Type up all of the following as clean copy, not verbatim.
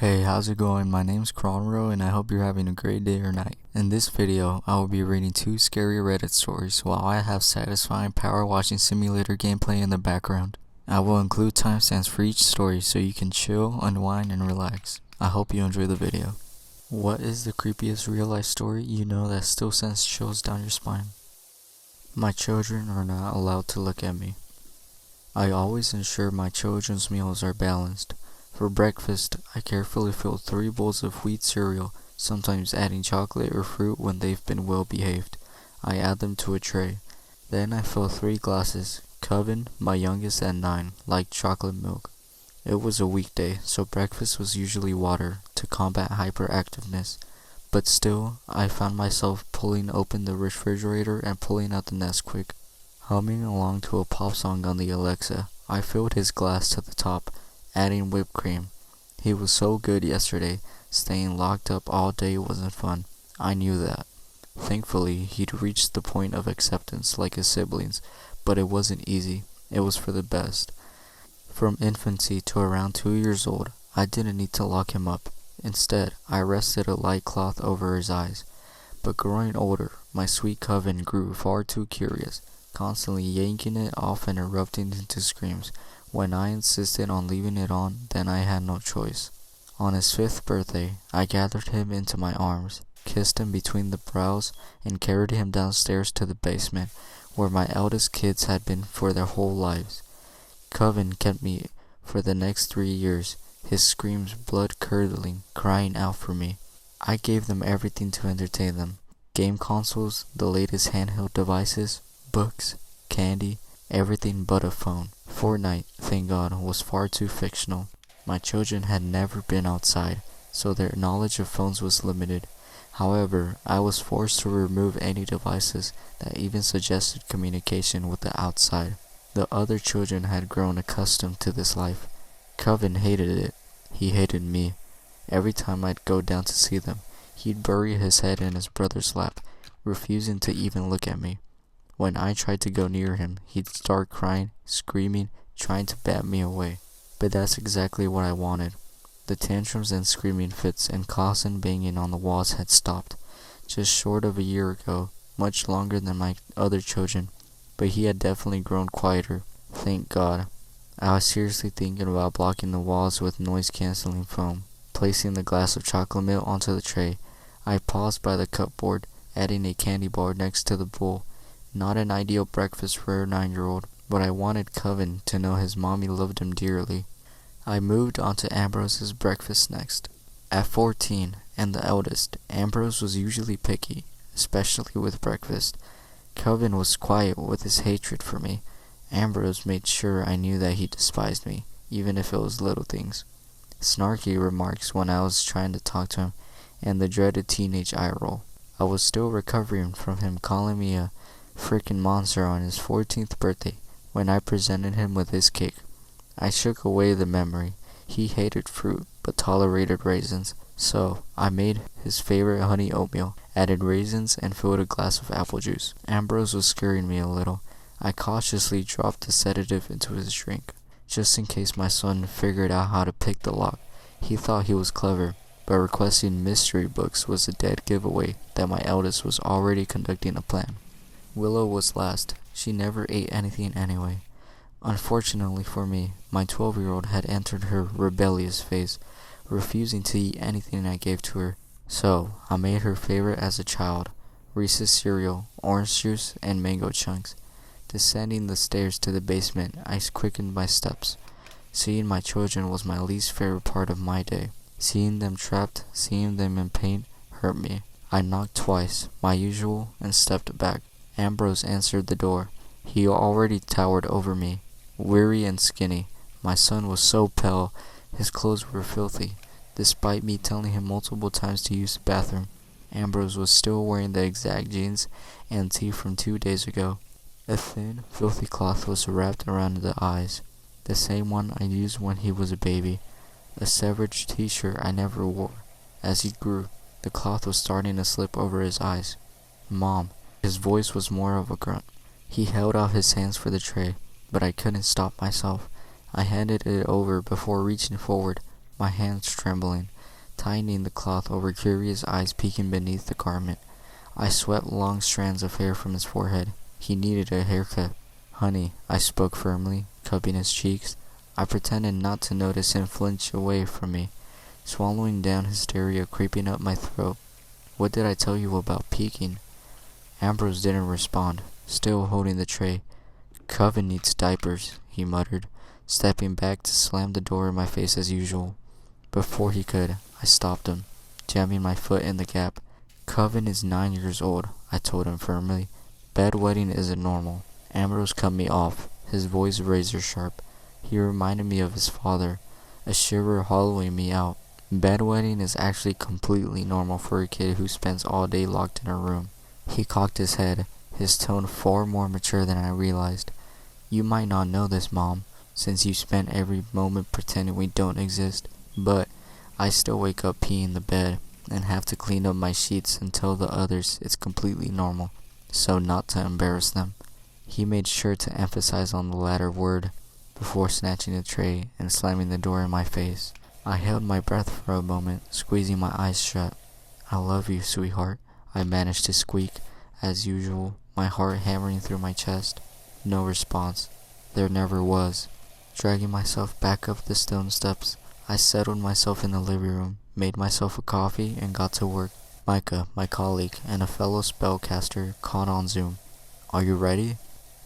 Hey, how's it going? My name's Cronroyt and I hope you're having a great day or night. In this video, I will be reading 2 scary Reddit stories while I have satisfying power washing simulator gameplay in the background. I will include timestamps for each story so you can chill, unwind, and relax. I hope you enjoy the video. What is the creepiest real life story you know that still sends chills down your spine? My children are not allowed to look at me. I always ensure my children's meals are balanced. For breakfast, I carefully fill 3 bowls of wheat cereal, sometimes adding chocolate or fruit when they've been well behaved. I add them to a tray. Then I fill 3 glasses. Coven, my youngest at 9, liked chocolate milk. It was a weekday, so breakfast was usually water to combat hyperactiveness. But still, I found myself pulling open the refrigerator and pulling out the Nesquik. Humming along to a pop song on the Alexa, I filled his glass to the top, adding whipped cream. He was so good yesterday. Staying locked up all day wasn't fun. I knew that. Thankfully, he'd reached the point of acceptance like his siblings, but it wasn't easy. It was for the best. From infancy to around 2 years old, I didn't need to lock him up. Instead, I rested a light cloth over his eyes. But growing older, my sweet Coven grew far too curious, constantly yanking it off and erupting into screams. When I insisted on leaving it on, then I had no choice. On his 5th birthday, I gathered him into my arms, kissed him between the brows, and carried him downstairs to the basement, where my eldest kids had been for their whole lives. Coven kept me for the next 3 years, his screams blood-curdling, crying out for me. I gave them everything to entertain them. Game consoles, the latest handheld devices, books, candy, everything but a phone. Fortnite, thank God, was far too fictional. My children had never been outside, so their knowledge of phones was limited. However, I was forced to remove any devices that even suggested communication with the outside. The other children had grown accustomed to this life. Coven hated it. He hated me. Every time I'd go down to see them, he'd bury his head in his brother's lap, refusing to even look at me. When I tried to go near him, he'd start crying, screaming, trying to bat me away. But that's exactly what I wanted. The tantrums and screaming fits and constant banging on the walls had stopped, just short of a year ago, much longer than my other children, but he had definitely grown quieter. Thank God. I was seriously thinking about blocking the walls with noise-canceling foam. Placing the glass of chocolate milk onto the tray, I paused by the cupboard, adding a candy bar next to the bowl. Not an ideal breakfast for a 9-year-old, but I wanted Coven to know his mommy loved him dearly. I moved on to Ambrose's breakfast next. At 14, and the eldest, Ambrose was usually picky, especially with breakfast. Coven was quiet with his hatred for me. Ambrose made sure I knew that he despised me, even if it was little things. Snarky remarks when I was trying to talk to him, and the dreaded teenage eye roll. I was still recovering from him calling me a frickin' monster on his 14th birthday when I presented him with his cake. I shook away the memory. He hated fruit but tolerated raisins, so I made his favorite honey oatmeal, added raisins, and filled a glass of apple juice. Ambrose was scaring me a little. I cautiously dropped the sedative into his drink, just in case my son figured out how to pick the lock. He thought he was clever, but requesting mystery books was a dead giveaway that my eldest was already conducting a plan. Willow was last. She never ate anything anyway. Unfortunately for me, my 12-year-old had entered her rebellious phase, refusing to eat anything I gave to her. So, I made her favorite as a child, Reese's cereal, orange juice, and mango chunks. Descending the stairs to the basement, I quickened my steps. Seeing my children was my least favorite part of my day. Seeing them trapped, seeing them in pain, hurt me. I knocked twice, my usual, and stepped back. Ambrose answered the door. He already towered over me, weary and skinny. My son was so pale, his clothes were filthy. Despite me telling him multiple times to use the bathroom, Ambrose was still wearing the exact jeans and tee from 2 days ago. A thin, filthy cloth was wrapped around the eyes, the same one I used when he was a baby. A severed t-shirt I never wore. As he grew, the cloth was starting to slip over his eyes. Mom. His voice was more of a grunt. He held out his hands for the tray, but I couldn't stop myself. I handed it over before reaching forward. my hands trembling, tightening the cloth over curious eyes peeking beneath the garment. I swept long strands of hair from his forehead. He needed a haircut. "Honey," I spoke firmly, cupping his cheeks. I pretended not to notice him flinch away from me, swallowing down hysteria creeping up my throat. "What did I tell you about peeking?" Ambrose didn't respond, still holding the tray. "Coven needs diapers," he muttered, stepping back to slam the door in my face as usual. Before he could, I stopped him, jamming my foot in the gap. "Coven is 9 years old," I told him firmly. "Bedwetting isn't normal." Ambrose cut me off, his voice razor sharp. He reminded me of his father, a shiver hollowing me out. "Bedwetting is actually completely normal for a kid who spends all day locked in a room." He cocked his head, his tone far more mature than I realized. "You might not know this, Mom, since you spent every moment pretending we don't exist, but I still wake up peeing the bed and have to clean up my sheets and tell the others it's completely normal, so not to embarrass them." He made sure to emphasize on the latter word before snatching the tray and slamming the door in my face. I held my breath for a moment, squeezing my eyes shut. "I love you, sweetheart," I managed to squeak, as usual, my heart hammering through my chest. No response. There never was. Dragging myself back up the stone steps, I settled myself in the living room, made myself a coffee, and got to work. Micah, my colleague, and a fellow spellcaster caught on Zoom. "Are you ready?"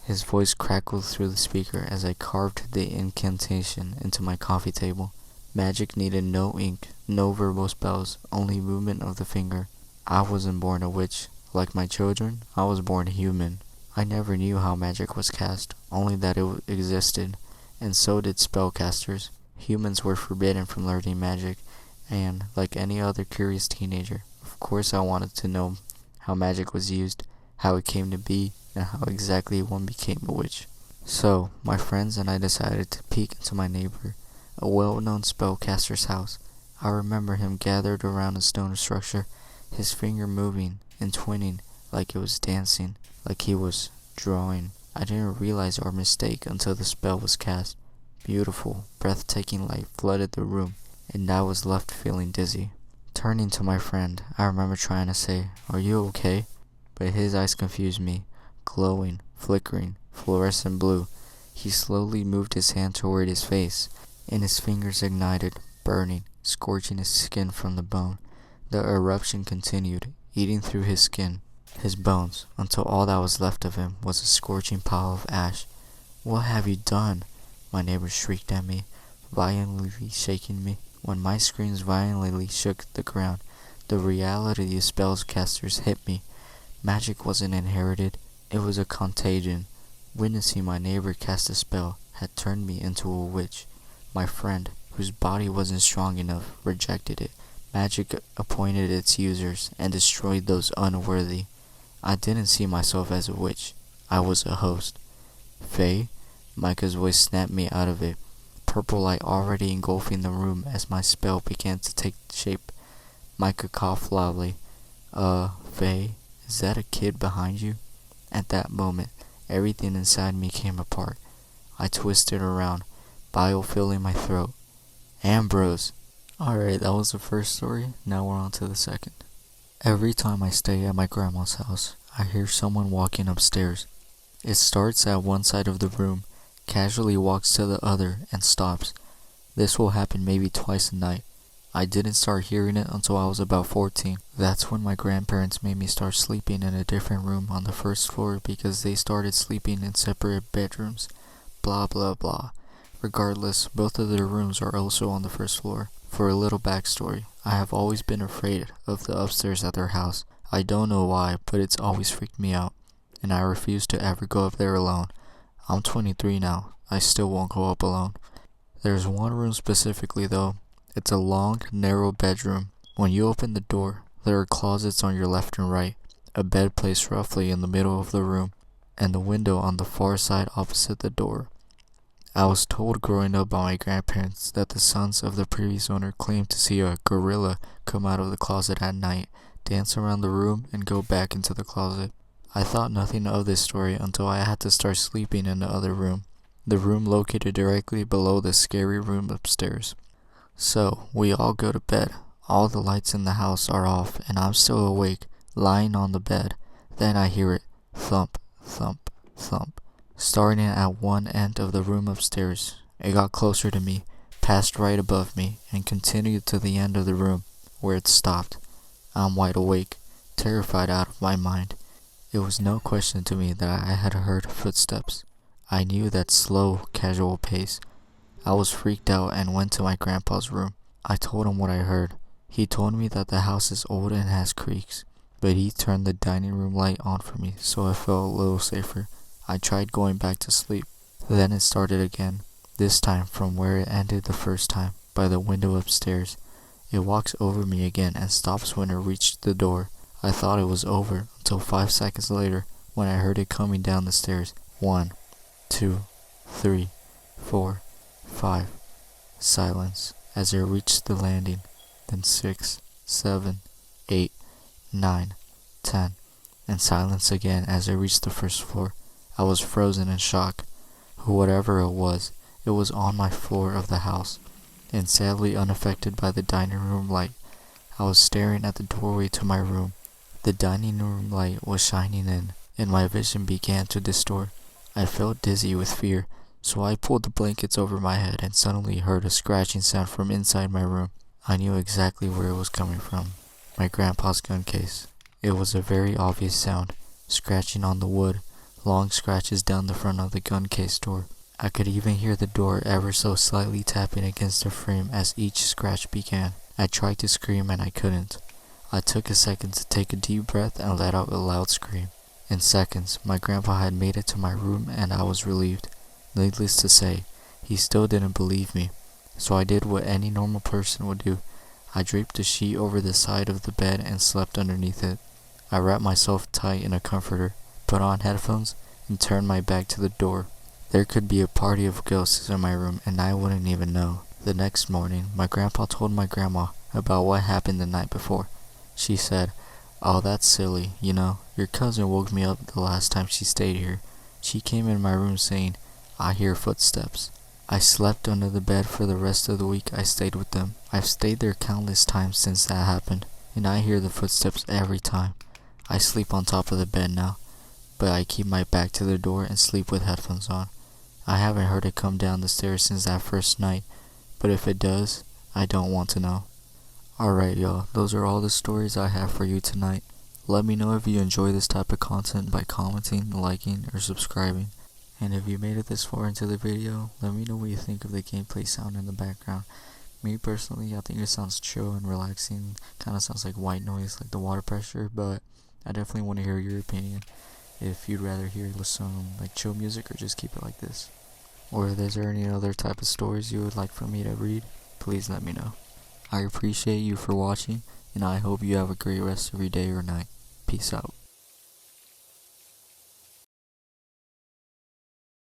His voice crackled through the speaker as I carved the incantation into my coffee table. Magic needed no ink, no verbal spells, only movement of the finger. I wasn't born a witch. Like my children, I was born human. I never knew how magic was cast, only that it existed, and so did spellcasters. Humans were forbidden from learning magic, and, like any other curious teenager, of course I wanted to know how magic was used, how it came to be, and how exactly one became a witch. So, my friends and I decided to peek into my neighbor, a well-known spellcaster's house. I remember him gathered around a stone structure, his finger moving and twinning like it was dancing, like he was drawing. I didn't realize our mistake until the spell was cast. Beautiful, breathtaking light flooded the room, and I was left feeling dizzy. Turning to my friend, I remember trying to say, "Are you okay?" But his eyes confused me. Glowing, flickering, fluorescent blue. He slowly moved his hand toward his face, and his fingers ignited, burning, scorching his skin from the bone. The eruption continued, eating through his skin, his bones, until all that was left of him was a scorching pile of ash. "What have you done?" my neighbor shrieked at me, violently shaking me. When my screams violently shook the ground, the reality of spellcasters hit me. Magic wasn't inherited, it was a contagion. Witnessing my neighbor cast a spell had turned me into a witch. My friend, whose body wasn't strong enough, rejected it. Magic appointed its users and destroyed those unworthy. I didn't see myself as a witch. I was a host. "Faye?" Micah's voice snapped me out of it, purple light already engulfing the room as my spell began to take shape. Micah coughed loudly. Faye, is that a kid behind you?" At that moment, everything inside me came apart. I twisted around, bile filling my throat. "Ambrose!" Alright, that was the first story. Now we're on to the second. Every time I stay at my grandma's house, I hear someone walking upstairs. It starts at one side of the room, casually walks to the other, and stops. This will happen maybe twice a night. I didn't start hearing it until I was about 14. That's when my grandparents made me start sleeping in a different room on the first floor because they started sleeping in separate bedrooms. Blah blah blah. Regardless, both of their rooms are also on the first floor. For a little backstory, I have always been afraid of the upstairs at their house. I don't know why, but it's always freaked me out, and I refuse to ever go up there alone. I'm 23 now, I still won't go up alone. There's one room specifically though. It's a long, narrow bedroom. When you open the door, there are closets on your left and right, a bed placed roughly in the middle of the room, and the window on the far side opposite the door. I was told growing up by my grandparents that the sons of the previous owner claimed to see a gorilla come out of the closet at night, dance around the room, and go back into the closet. I thought nothing of this story until I had to start sleeping in the other room, the room located directly below the scary room upstairs. So, we all go to bed. All the lights in the house are off, and I'm still awake, lying on the bed. Then I hear it thump, thump, thump, starting at one end of the room upstairs. It got closer to me, passed right above me, and continued to the end of the room, where it stopped. I'm wide awake, terrified out of my mind. It was no question to me that I had heard footsteps. I knew that slow, casual pace. I was freaked out and went to my grandpa's room. I told him what I heard. He told me that the house is old and has creaks, but he turned the dining room light on for me, so I felt a little safer. I tried going back to sleep. Then it started again, this time from where it ended the first time, by the window upstairs. It walks over me again and stops when it reached the door. I thought it was over until 5 seconds later when I heard it coming down the stairs. 1, 2, 3, 4, 5. Silence as it reached the landing. Then 6, 7, 8, 9, 10. And silence again as it reached the first floor. I was frozen in shock. Whatever it was on my floor of the house, and sadly unaffected by the dining room light. I was staring at the doorway to my room. The dining room light was shining in, and my vision began to distort. I felt dizzy with fear, so I pulled the blankets over my head and suddenly heard a scratching sound from inside my room. I knew exactly where it was coming from. My grandpa's gun case. It was a very obvious sound, scratching on the wood, long scratches down the front of the gun case door. I could even hear the door ever so slightly tapping against the frame as each scratch began. I tried to scream and I couldn't. I took a second to take a deep breath and let out a loud scream. In seconds, my grandpa had made it to my room and I was relieved. Needless to say, he still didn't believe me. So I did what any normal person would do. I draped a sheet over the side of the bed and slept underneath it. I wrapped myself tight in a comforter, put on headphones, and turned my back to the door. There could be a party of ghosts in my room and I wouldn't even know. The next morning, my grandpa told my grandma about what happened the night before. She said, "Oh, that's silly, your cousin woke me up the last time she stayed here. She came in my room saying, 'I hear footsteps.' I slept under the bed for the rest of the week I stayed with them. I've stayed there countless times since that happened, and I hear the footsteps every time. I sleep on top of the bed now, but I keep my back to the door and sleep with headphones on. I haven't heard it come down the stairs since that first night, but if it does, I don't want to know." Alright y'all, those are all the stories I have for you tonight. Let me know if you enjoy this type of content by commenting, liking, or subscribing. And if you made it this far into the video, let me know what you think of the gameplay sound in the background. Me personally, I think it sounds chill and relaxing. Kinda sounds like white noise, like the water pressure, but I definitely want to hear your opinion. If you'd rather hear some like chill music or just keep it like this. Or if there's any other type of stories you would like for me to read, please let me know. I appreciate you for watching, and I hope you have a great rest of your day or night. Peace out.